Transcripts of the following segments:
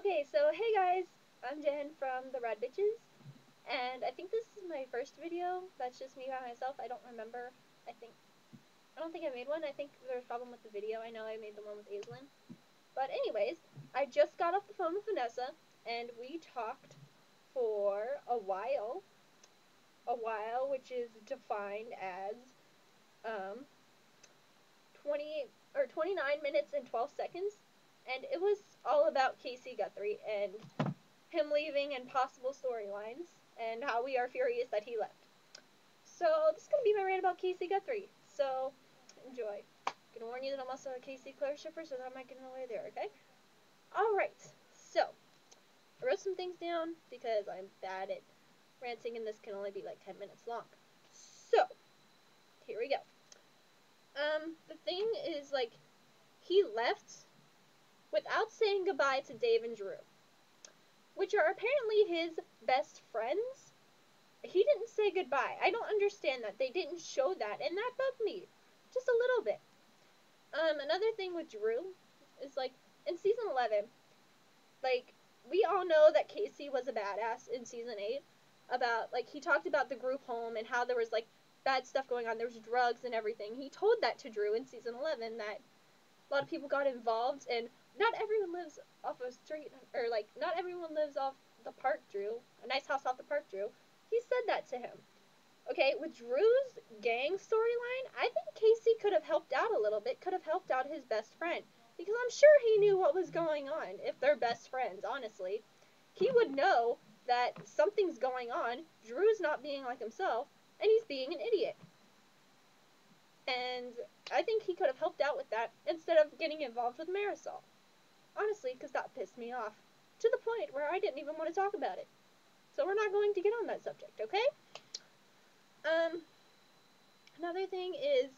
Okay, so hey guys, I'm Jen from the Red Bitches, and I think this is my first video. That's just me by myself. I don't remember. I don't think I made one. I think there was a problem with the video. I know I made the one with Aislinn. But anyways, I just got off the phone with Vanessa, and we talked for a while, which is defined as um 20 or 29 minutes and 12 seconds, and it was all about Casey Guthrie and him leaving and possible storylines, and how we are furious that he left. So this is gonna be my rant about Casey Guthrie. So enjoy. Gonna warn you that I'm also a Casey Claire shipper, so that might get in the way there. Okay. All right. So I wrote some things down because I'm bad at ranting, and this can only be like 10 minutes long. So here we go. The thing is, like, he left without saying goodbye to Dave and Drew, which are apparently his best friends. He didn't say goodbye. I don't understand that. They didn't show that, and that bugged me just a little bit. Another thing with Drew is, like, in season 11, like, we all know that Casey was a badass in season 8. About, like, he talked about the group home and how there was, like, bad stuff going on. There was drugs and everything. He told that to Drew in season 11, that a lot of people got involved, and not everyone lives off a street, or, like, not everyone lives off the park, Drew. A nice house off the park, Drew. He said that to him. Okay, with Drew's gang storyline, I think Casey could have helped out a little bit, could have helped out his best friend. Because I'm sure he knew what was going on if they're best friends, honestly. He would know that something's going on, Drew's not being like himself, and he's being an idiot. And I think he could have helped out with that instead of getting involved with Marisol. Honestly, because that pissed me off. To the point where I didn't even want to talk about it. So we're not going to get on that subject, okay? Another thing is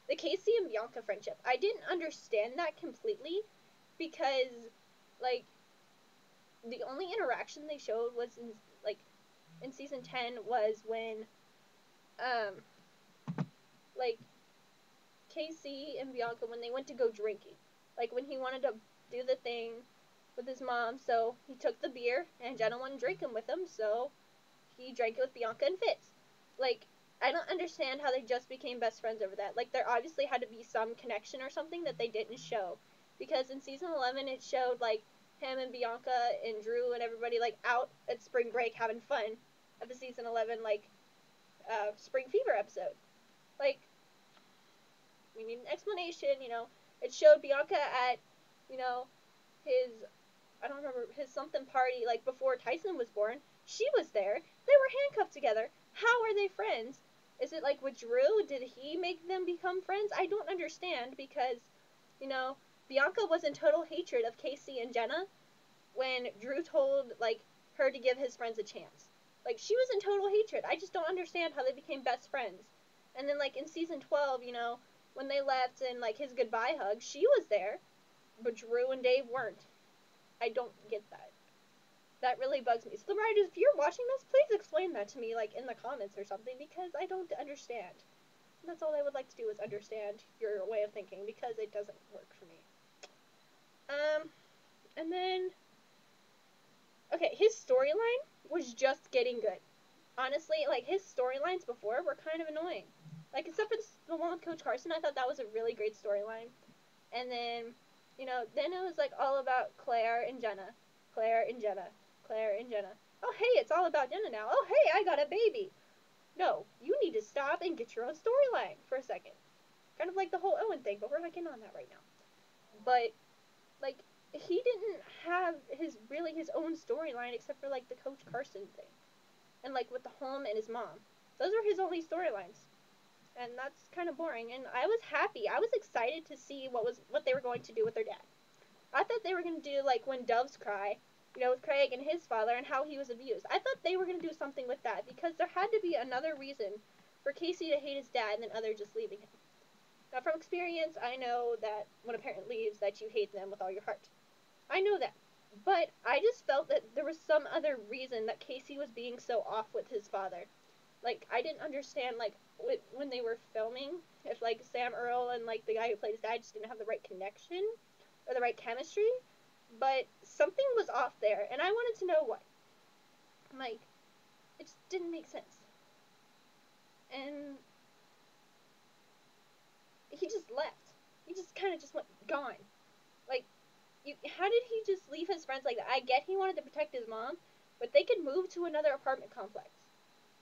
the Casey and Bianca friendship. I didn't understand that completely because, like, the only interaction they showed was in season 10 was when, like, Casey and Bianca, when they went to go drinking. Like, when he wanted to do the thing with his mom, so he took the beer, and Jenna wouldn't drink him with him, so he drank it with Bianca and Fitz. Like, I don't understand how they just became best friends over that. Like, there obviously had to be some connection or something that they didn't show. Because in season 11, it showed, like, him and Bianca and Drew and everybody, like, out at spring break having fun at the season 11, like, spring fever episode. Like, we need an explanation, you know. It showed Bianca at, you know, his, I don't remember, his something party, like, before Tyson was born. She was there. They were handcuffed together. How are they friends? Is it like with Drew? Did he make them become friends? I don't understand because, you know, Bianca was in total hatred of Casey and Jenna when Drew told, like, her to give his friends a chance. Like, she was in total hatred. I just don't understand how they became best friends. And then, like, in season 12, you know, when they left and, like, his goodbye hug, she was there, but Drew and Dave weren't. I don't get that. That really bugs me. So the writers, if you're watching this, please explain that to me, like, in the comments or something, because I don't understand. And that's all I would like to do is understand your way of thinking, because it doesn't work for me. And then, okay, his storyline was just getting good. Honestly, like, his storylines before were kind of annoying. Like, except for the one with Coach Carson, I thought that was a really great storyline. And then, you know, then it was, like, all about Claire and Jenna. Claire and Jenna. Claire and Jenna. Oh, hey, it's all about Jenna now. Oh, hey, I got a baby. No, you need to stop and get your own storyline for a second. Kind of like the whole Owen thing, but we're not getting on that right now. But, like, he didn't have his own storyline except for, like, the Coach Carson thing. And, like, with the home and his mom. Those are his only storylines. And that's kind of boring. And I was happy. I was excited to see what they were going to do with their dad. I thought they were going to do, like, when doves cry, you know, with Craig and his father and how he was abused. I thought they were going to do something with that because there had to be another reason for Casey to hate his dad than other just leaving him. Now, from experience, I know that when a parent leaves that you hate them with all your heart. I know that. But I just felt that there was some other reason that Casey was being so off with his father. Like, I didn't understand, like, when they were filming, if, like, Sam Earl and, like, the guy who played his dad just didn't have the right connection or the right chemistry. But something was off there, and I wanted to know what. Like, it just didn't make sense. And he just left. He just kind of just went gone. Like, how did he just leave his friends like that? I get he wanted to protect his mom, but they could move to another apartment complex.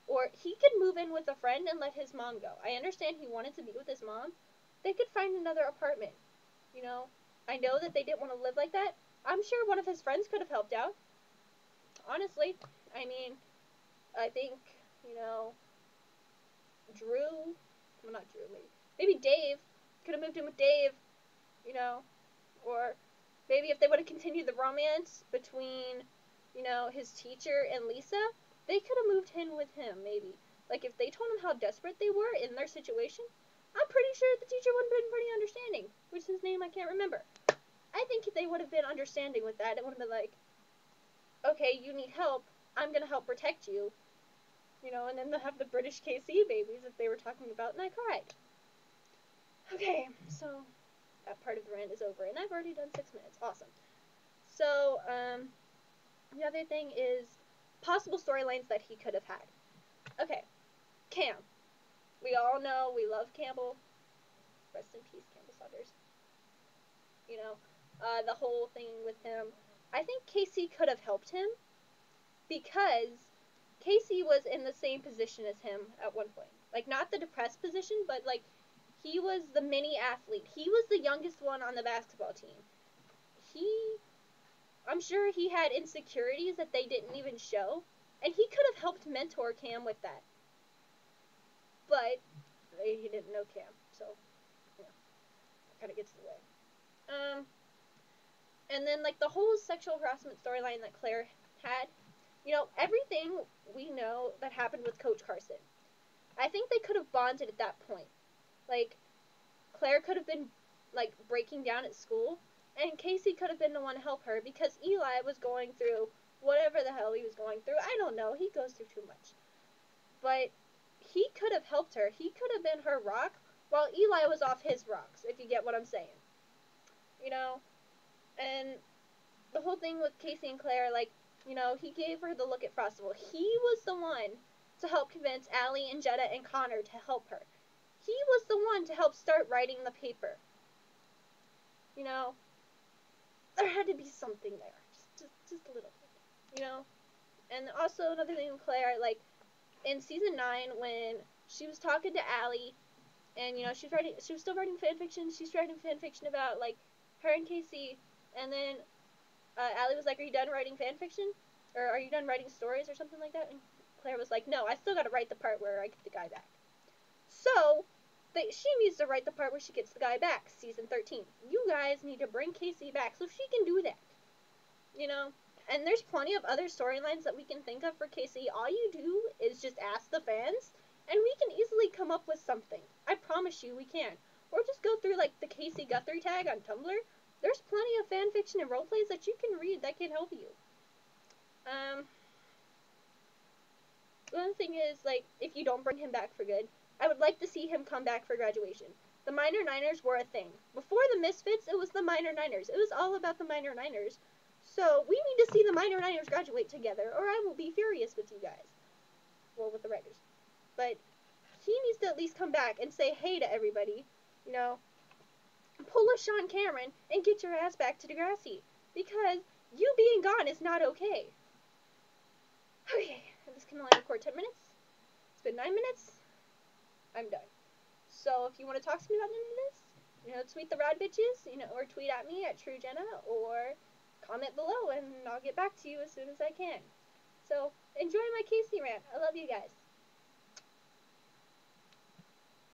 Or he could move in with a friend and let his mom go. I understand he wanted to be with his mom. They could find another apartment. You know, I know that they didn't want to live like that. I'm sure one of his friends could have helped out. Honestly, I mean, I think, you know, Drew, well, not Drew, maybe Dave could have moved in with Dave, you know, or maybe if they would have continued the romance between, you know, his teacher and Lisa, they could have moved in with him, maybe. Like, if they told him how desperate they were in their situation, I'm pretty sure the teacher would have been pretty understanding, which his name I can't remember. I think if they would have been understanding with that, it would have been like, okay, you need help, I'm going to help protect you, you know, and then they'll have the British KC babies that they were talking about, and I cried. Okay, so that part of the rant is over, and I've already done 6 minutes. Awesome. So, the other thing is possible storylines that he could have had. Okay, Cam. We all know we love Campbell. Rest in peace, Campbell Saunders. You know, the whole thing with him. I think Casey could have helped him because Casey was in the same position as him at one point. Like, not the depressed position, but, like, he was the mini athlete. He was the youngest one on the basketball team. I'm sure he had insecurities that they didn't even show, and he could have helped mentor Cam with that. But he didn't know Cam, so, you know, that kind of gets in the way. And then, like, the whole sexual harassment storyline that Claire had, you know, everything we know that happened with Coach Carson, I think they could have bonded at that point. Like, Claire could have been, like, breaking down at school, and Casey could have been the one to help her because Eli was going through whatever the hell he was going through. I don't know. He goes through too much. But he could have helped her. He could have been her rock while Eli was off his rocks, if you get what I'm saying. You know? And the whole thing with Casey and Claire, like, you know, he gave her the look at Frostival. He was the one to help convince Allie and Jenna and Connor to help her. He was the one to help start writing the paper. You know, there had to be something there. Just a little bit. You know? And also another thing with Claire, like, in season 9, when she was talking to Allie, and, you know, she was still writing fanfiction. She's writing fanfiction about, like, her and Casey, and then Allie was like, "Are you done writing fanfiction? Or are you done writing stories or something like that?" And Claire was like, "No, I still got to write the part where I get the guy back." So, she needs to write the part where she gets the guy back, season 13. You guys need to bring Casey back so she can do that. You know? And there's plenty of other storylines that we can think of for Casey. All you do is just ask the fans, and we can easily come up with something. I promise you we can. Or just go through, like, the Casey Guthrie tag on Tumblr. There's plenty of fanfiction and roleplays that you can read that can help you. One thing is, like, if you don't bring him back for good, I would like to see him come back for graduation. The Minor Niners were a thing. Before the Misfits, it was the Minor Niners. It was all about the Minor Niners. So, we need to see the Minor Niners graduate together, or I will be furious with you guys. Well, with the writers. But he needs to at least come back and say hey to everybody. You know, pull a Sean Cameron and get your ass back to Degrassi. Because you being gone is not okay. Okay, this can only record 10 minutes. It's been 9 minutes. I'm done. So if you want to talk to me about any of this, you know, tweet the rad bitches, you know, or tweet at me at TrueJenna, or comment below and I'll get back to you as soon as I can. So enjoy my Casey rant. I love you guys.